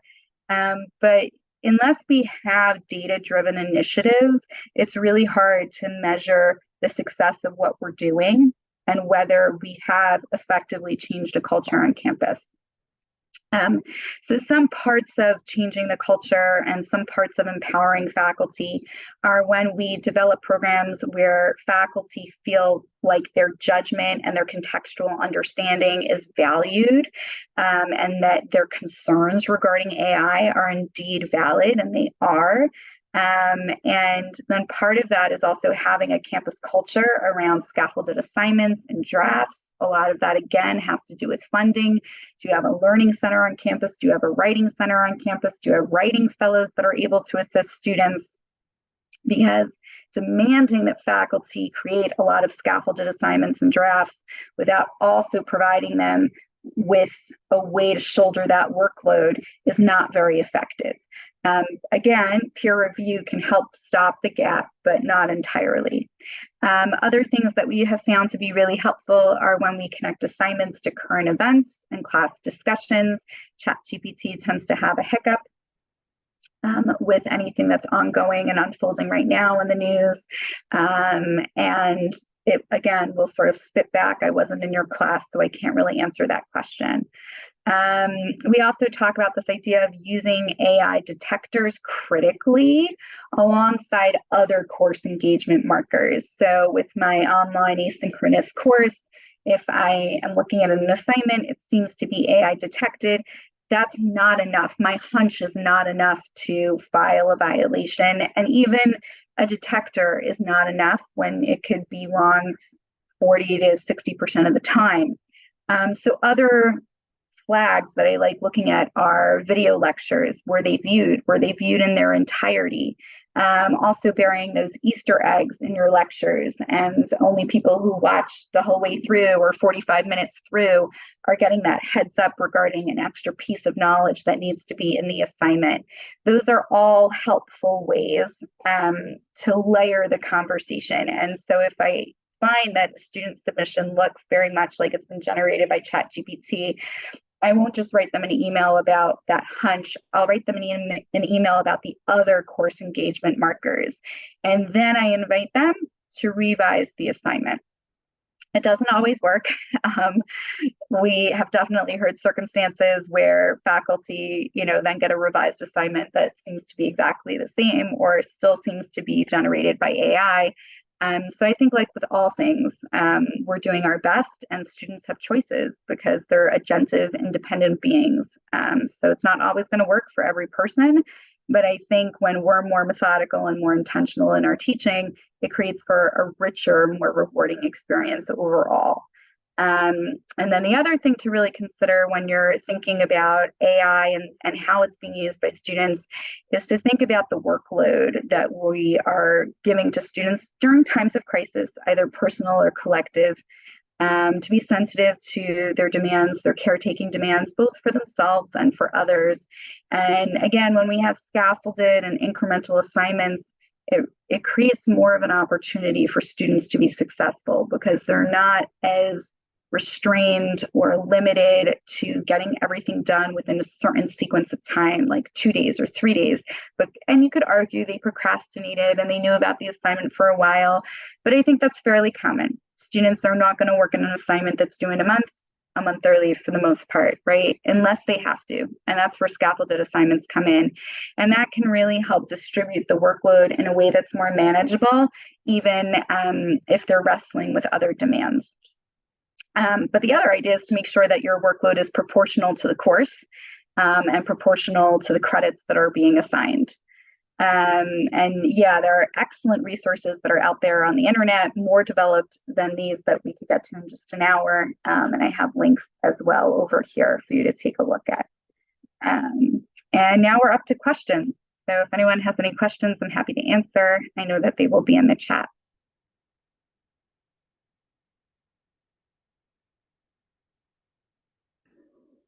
But unless we have data-driven initiatives, it's really hard to measure the success of what we're doing and whether we have effectively changed a culture on campus. So some parts of changing the culture and some parts of empowering faculty are when we develop programs where faculty feel like their judgment and their contextual understanding is valued, and that their concerns regarding AI are indeed valid, and they are. And then part of that is also having a campus culture around scaffolded assignments and drafts. A lot of that, again, has to do with funding. Do you have a learning center on campus? Do you have a writing center on campus? Do you have writing fellows that are able to assist students? Because demanding that faculty create a lot of scaffolded assignments and drafts without also providing them with a way to shoulder that workload is not very effective. Again, peer review can help stop the gap, but not entirely. Other things that we have found to be really helpful are when we connect assignments to current events and class discussions. ChatGPT tends to have a hiccup with anything that's ongoing and unfolding right now in the news. And it, again, will sort of spit back, I wasn't in your class, so I can't really answer that question. We also talk about this idea of using AI detectors critically alongside other course engagement markers. So with my online asynchronous course, if I am looking at an assignment, it seems to be AI detected. That's not enough. My hunch is not enough to file a violation. And even a detector is not enough when it could be wrong 40 to 60% of the time. So other flags that I like looking at are video lectures. Were they viewed? Were they viewed in their entirety? Also burying those Easter eggs in your lectures, and only people who watch the whole way through or 45 minutes through are getting that heads up regarding an extra piece of knowledge that needs to be in the assignment. Those are all helpful ways to layer the conversation. And so if I find that a student submission looks very much like it's been generated by ChatGPT, I won't just write them an email about that hunch. I'll write them an email about the other course engagement markers. And then I invite them to revise the assignment. It doesn't always work. We have definitely heard circumstances where faculty, then get a revised assignment that seems to be exactly the same or still seems to be generated by AI. So I think, like with all things, we're doing our best, and students have choices because they're agentive, independent beings. So it's not always going to work for every person. But I think when we're more methodical and more intentional in our teaching, it creates for a richer, more rewarding experience overall. And then the other thing to really consider when you're thinking about AI and how it's being used by students is to think about the workload that we are giving to students during times of crisis, either personal or collective, to be sensitive to their demands, their caretaking demands, both for themselves and for others. And again, when we have scaffolded and incremental assignments, it creates more of an opportunity for students to be successful because they're not as restrained or limited to getting everything done within a certain sequence of time, like 2 days or 3 days. And you could argue they procrastinated and they knew about the assignment for a while, but I think that's fairly common. Students are not going to work in an assignment that's due in a month early for the most part, right? Unless they have to. And that's where scaffolded assignments come in. And that can really help distribute the workload in a way that's more manageable, even if they're wrestling with other demands. But the other idea is to make sure that your workload is proportional to the course and proportional to the credits that are being assigned. And yeah, there are excellent resources that are out there on the internet, more developed than these that we could get to in just an hour. And I have links as well over here for you to take a look at. And now we're up to questions. So if anyone has any questions, I'm happy to answer. I know that they will be in the chat.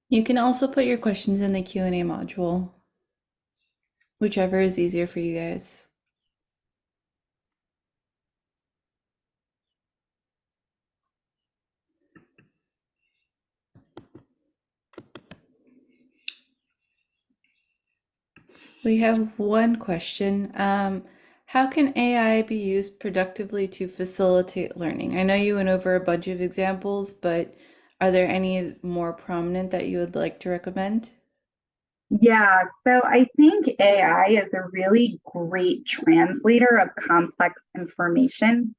You can also put your questions in the Q&A module, whichever is easier for you guys. We have one question. How can AI be used productively to facilitate learning? I know you went over a bunch of examples, but are there any more prominent that you would like to recommend? Yeah, so I think AI is a really great translator of complex information.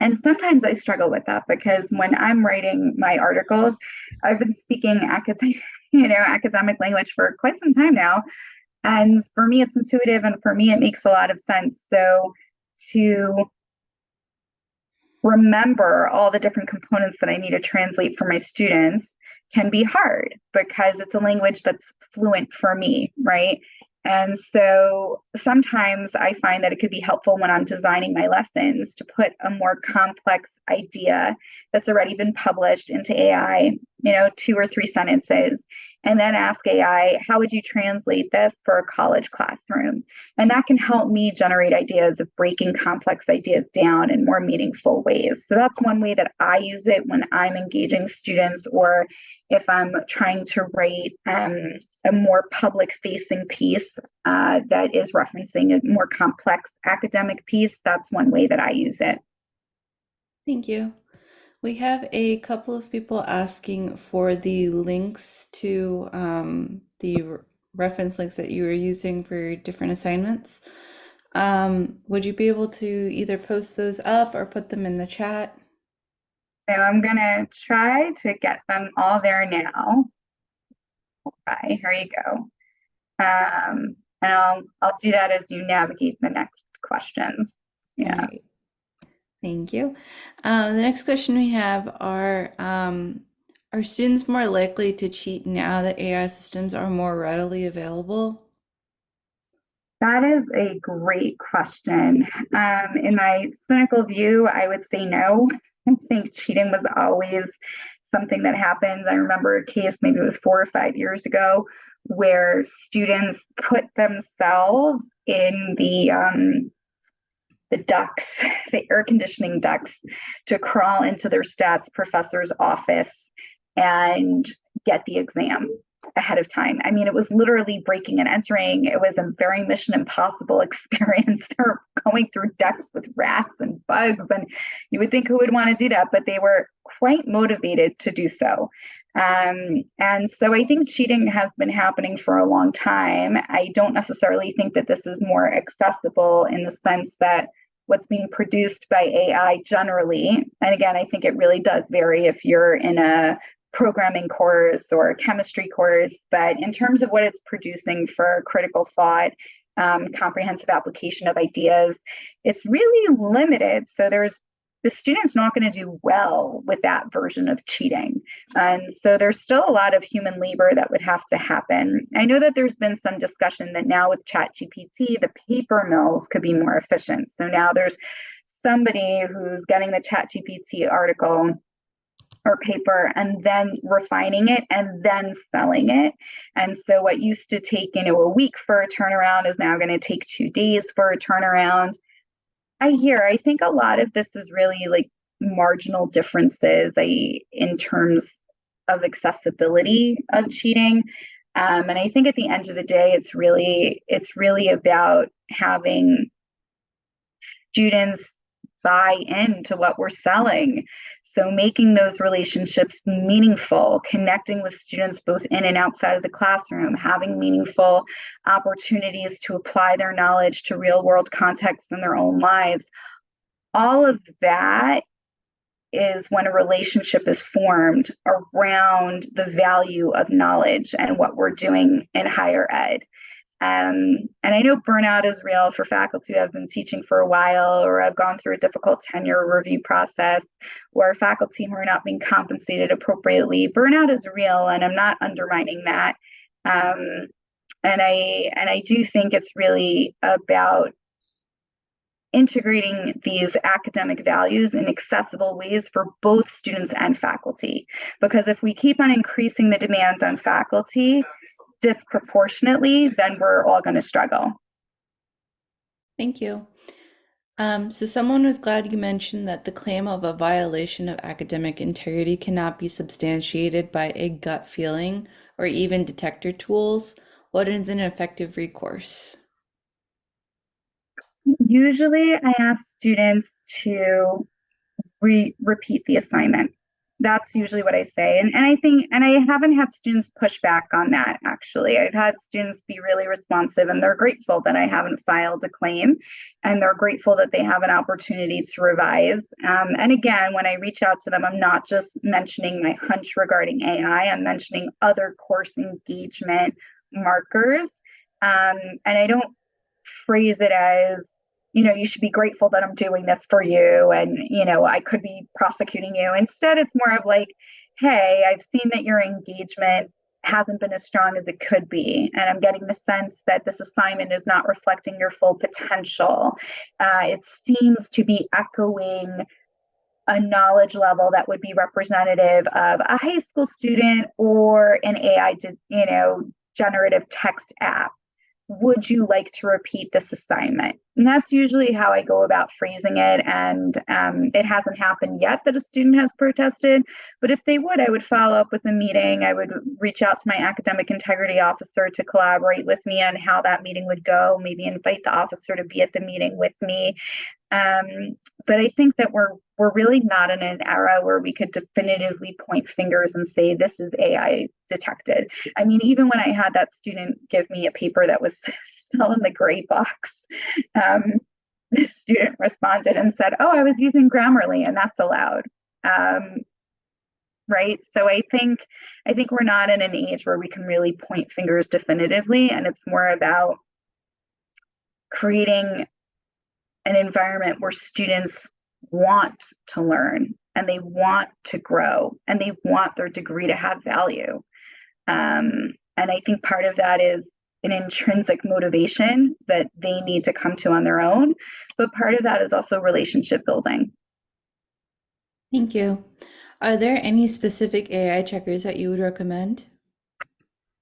And sometimes I struggle with that because when I'm writing my articles, I've been speaking academic language for quite some time now. And for me, it's intuitive, and for me, it makes a lot of sense. So to remember all the different components that I need to translate for my students can be hard because it's a language that's fluent for me, right? And so sometimes I find that it could be helpful when I'm designing my lessons to put a more complex idea that's already been published into AI, 2 or 3 sentences, and then ask AI, how would you translate this for a college classroom? And that can help me generate ideas of breaking complex ideas down in more meaningful ways. So that's one way that I use it when I'm engaging students, or if I'm trying to write a more public facing piece that is referencing a more complex academic piece. That's one way that I use it. Thank you. We have a couple of people asking for the links to the reference links that you were using for different assignments. Would you be able to either post those up or put them in the chat? So I'm going to try to get them all there now. Okay, here you go. And I'll do that as you navigate the next questions. Yeah. All right. Thank you. The next question we have are students more likely to cheat now that AI systems are more readily available? That is a great question. In my cynical view, I would say no. I think cheating was always something that happened. I remember a case, maybe it was 4 or 5 years ago, where students put themselves in the ducts, the air conditioning ducts, to crawl into their stats professor's office and get the exam ahead of time. I mean, it was literally breaking and entering. It was a very Mission Impossible experience. They're going through ducts with rats and bugs, and you would think who would want to do that, but they were quite motivated to do so. And so I think cheating has been happening for a long time. I don't necessarily think that this is more accessible in the sense that what's being produced by AI generally, and again, I think it really does vary if you're in a programming course or a chemistry course, but in terms of what it's producing for critical thought, comprehensive application of ideas, it's really limited. So there's the student's not going to do well with that version of cheating. And so there's still a lot of human labor that would have to happen. I know that there's been some discussion that now with ChatGPT, the paper mills could be more efficient. So now there's somebody who's getting the ChatGPT article or paper and then refining it and then selling it. And so what used to take, a week for a turnaround is now going to take 2 days for a turnaround. I think a lot of this is really like marginal differences in terms of accessibility of cheating. And I think at the end of the day, it's really about having students buy into what we're selling. So making those relationships meaningful, connecting with students both in and outside of the classroom, having meaningful opportunities to apply their knowledge to real world contexts in their own lives. All of that is when a relationship is formed around the value of knowledge and what we're doing in higher ed. And I know burnout is real for faculty who have been teaching for a while or have gone through a difficult tenure review process, or faculty who are not being compensated appropriately. Burnout is real, and I'm not undermining that. And I do think it's really about integrating these academic values in accessible ways for both students and faculty. Because if we keep on increasing the demands on faculty disproportionately, then we're all going to struggle. Thank you. So someone was glad you mentioned that the claim of a violation of academic integrity cannot be substantiated by a gut feeling or even detector tools. What is an effective recourse? Usually I ask students to repeat the assignment. That's usually what I say. And I haven't had students push back on that, actually. I've had students be really responsive, and they're grateful that I haven't filed a claim, and they're grateful that they have an opportunity to revise. And again, when I reach out to them, I'm not just mentioning my hunch regarding AI, I'm mentioning other course engagement markers. And I don't phrase it as, you should be grateful that I'm doing this for you, and, I could be prosecuting you. Instead, it's more of like, hey, I've seen that your engagement hasn't been as strong as it could be, and I'm getting the sense that this assignment is not reflecting your full potential. It seems to be echoing a knowledge level that would be representative of a high school student or an AI, generative text app. Would you like to repeat this assignment? And that's usually how I go about phrasing it. And it hasn't happened yet that a student has protested, but if they would, I would follow up with a meeting. I would reach out to my academic integrity officer to collaborate with me on how that meeting would go, maybe invite the officer to be at the meeting with me. But I think that we're really not in an era where we could definitively point fingers and say this is AI detected. I mean, even when I had that student give me a paper that was still in the gray box, the student responded and said, "Oh, I was using Grammarly, and that's allowed." Right. So I think we're not in an age where we can really point fingers definitively, and it's more about creating an environment where students want to learn, and they want to grow, and they want their degree to have value. And I think part of that is an intrinsic motivation that they need to come to on their own. But part of that is also relationship building. Thank you. Are there any specific AI checkers that you would recommend?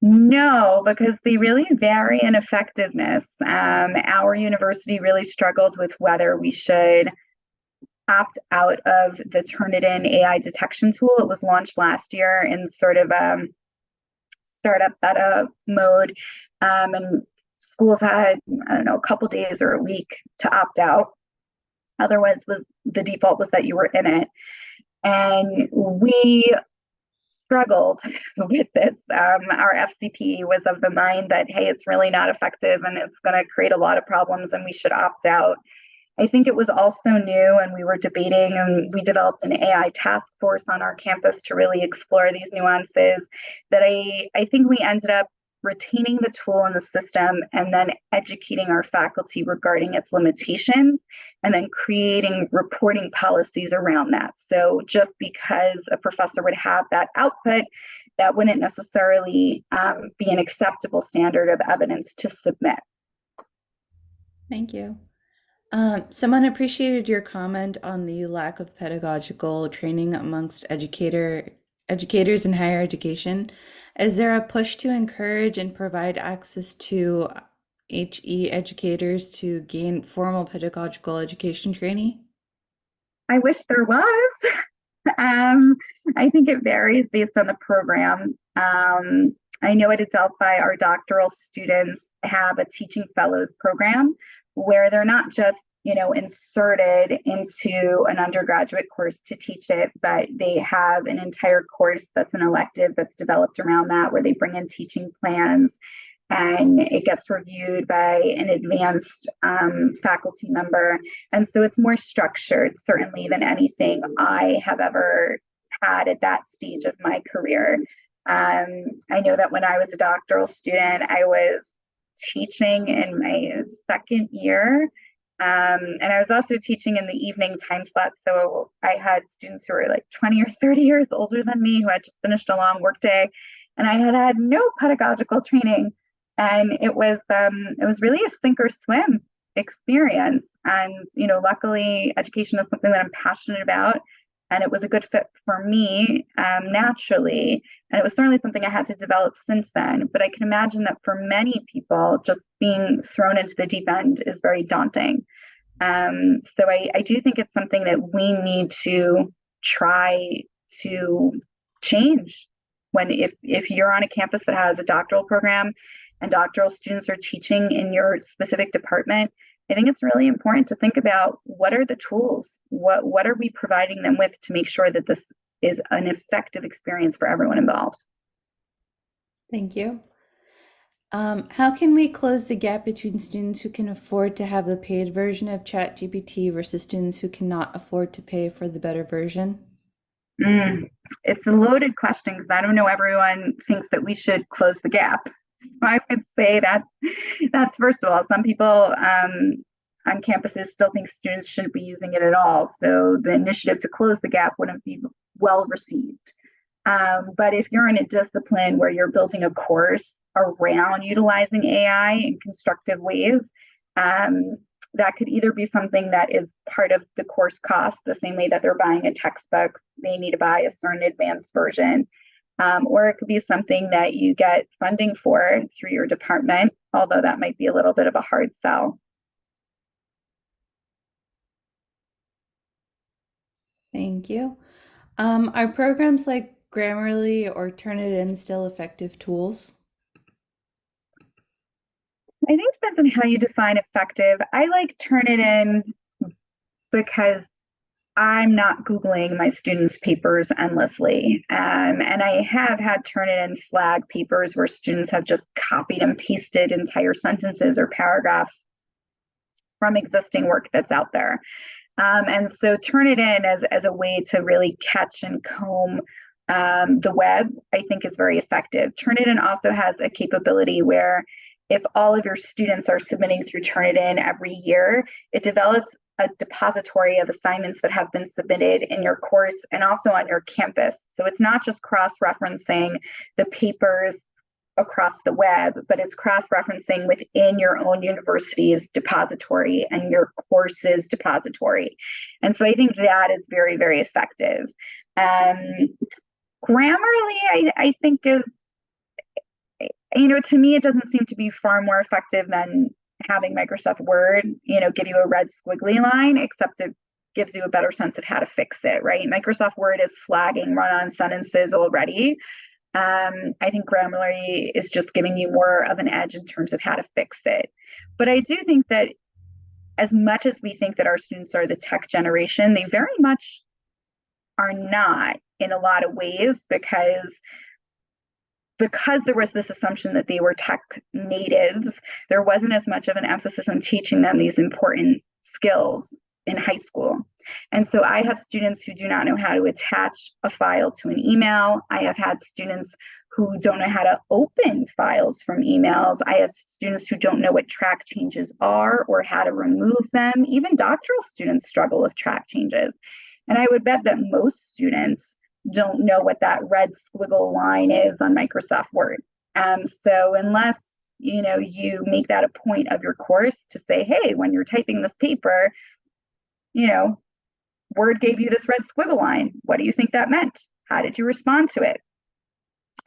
No, because they really vary in effectiveness. Our university really struggled with whether we should opt out of the Turnitin AI detection tool. It was launched last year in sort of startup beta mode, and schools had, I don't know, a couple days or a week to opt out. Otherwise, the default was that you were in it, and we struggled with this. Our FCP was of the mind that, hey, it's really not effective and it's going to create a lot of problems and we should opt out. I think it was also new, and we were debating, and we developed an AI task force on our campus to really explore these nuances that I think we ended up retaining the tool in the system and then educating our faculty regarding its limitations and then creating reporting policies around that. So just because a professor would have that output, that wouldn't necessarily be an acceptable standard of evidence to submit. Thank you. Someone appreciated your comment on the lack of pedagogical training amongst educators in higher education. Is there a push to encourage and provide access to HE educators to gain formal pedagogical education training? I wish there was. I think it varies based on the program. I know at Adelphi, our doctoral students have a teaching fellows program where they're not just inserted into an undergraduate course to teach it, but they have an entire course that's an elective that's developed around that, where they bring in teaching plans and it gets reviewed by an advanced faculty member. And so it's more structured, certainly, than anything I have ever had at that stage of my career. I know that when I was a doctoral student, I was teaching in my second year. And I was also teaching in the evening time slot. So I had students who were like 20 or 30 years older than me who had just finished a long workday. And I had had no pedagogical training. And it was really a sink or swim experience. And luckily, education is something that I'm passionate about, and it was a good fit for me naturally. And it was certainly something I had to develop since then. But I can imagine that for many people, just being thrown into the deep end is very daunting. So I do think it's something that we need to try to change. When if you're on a campus that has a doctoral program and doctoral students are teaching in your specific department, I think it's really important to think about what are the tools, what are we providing them with to make sure that this is an effective experience for everyone involved. Thank you. How can we close the gap between students who can afford to have the paid version of ChatGPT versus students who cannot afford to pay for the better version? It's a loaded question because I don't know everyone thinks that we should close the gap. So I would say that's first of all, some people on campuses still think students shouldn't be using it at all. So the initiative to close the gap wouldn't be well received. But if you're in a discipline where you're building a course around utilizing AI in constructive ways, that could either be something that is part of the course cost, the same way that they're buying a textbook, they need to buy a certain advanced version. Or it could be something that you get funding for through your department, although that might be a little bit of a hard sell. Thank you. Are programs like Grammarly or Turnitin still effective tools? I think it depends on how you define effective. I like Turnitin because I'm not Googling my students' papers endlessly. And I have had Turnitin flag papers where students have just copied and pasted entire sentences or paragraphs from existing work that's out there. And so Turnitin as a way to really catch and comb the web, I think is very effective. Turnitin also has a capability where if all of your students are submitting through Turnitin every year, it develops a depository of assignments that have been submitted in your course and also on your campus. So it's not just cross-referencing the papers across the web, but it's cross-referencing within your own university's depository and your course's depository. And so I think that is very, very effective. Grammarly, I think is, to me, it doesn't seem to be far more effective than having Microsoft Word, give you a red squiggly line, except it gives you a better sense of how to fix it, right? Microsoft Word is flagging run-on sentences already. I think Grammarly is just giving you more of an edge in terms of how to fix it. But I do think that as much as we think that our students are the tech generation, they very much are not in a lot of ways because there was this assumption that they were tech natives, there wasn't as much of an emphasis on teaching them these important skills in high school. And so I have students who do not know how to attach a file to an email. I have had students who don't know how to open files from emails. I have students who don't know what track changes are or how to remove them. Even doctoral students struggle with track changes. And I would bet that most students don't know what that red squiggle line is on Microsoft Word. So unless you make that a point of your course to say, hey, when you're typing this paper, Word gave you this red squiggle line. What do you think that meant? How did you respond to it?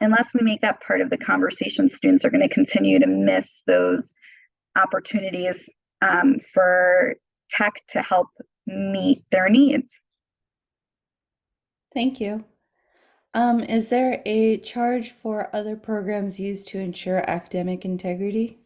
Unless we make that part of the conversation, students are going to continue to miss those opportunities for tech to help meet their needs. Thank you. Is there a charge for other programs used to ensure academic integrity?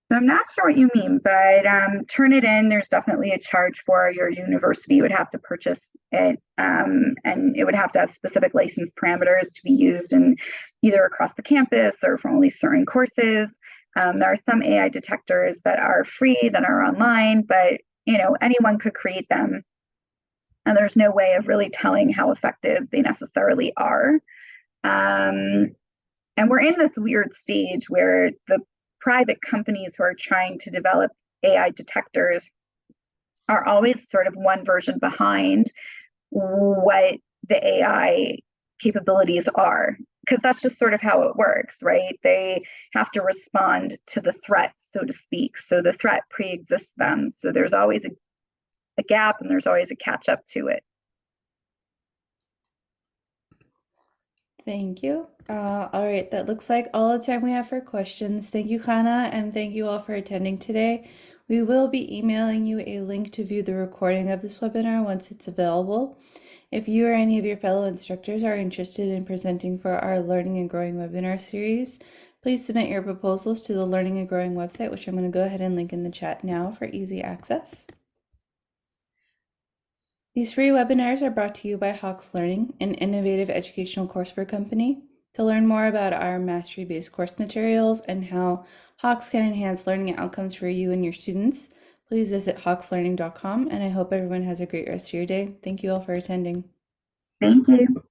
So I'm not sure what you mean, but Turnitin, there's definitely a charge for. Your university would have to purchase it, and it would have to have specific license parameters to be used in either across the campus or for only certain courses. There are some AI detectors that are free, that are online, but anyone could create them, and there's no way of really telling how effective they necessarily are. And we're in this weird stage where the private companies who are trying to develop AI detectors are always sort of one version behind what the AI capabilities are, because that's just sort of how it works, right? They have to respond to the threat, so to speak. So the threat pre-exists them. So there's always a gap and there's always a catch up to it. Thank you. All right, that looks like all the time we have for questions. Thank you, Chana, and thank you all for attending today. We will be emailing you a link to view the recording of this webinar once it's available. If you or any of your fellow instructors are interested in presenting for our Learning and Growing webinar series, please submit your proposals to the Learning and Growing website, which I'm going to go ahead and link in the chat now for easy access. These free webinars are brought to you by Hawks Learning, an innovative educational courseware company. To learn more about our mastery-based course materials and how Hawks can enhance learning outcomes for you and your students, please visit hawkslearning.com, and I hope everyone has a great rest of your day. Thank you all for attending. Thank you.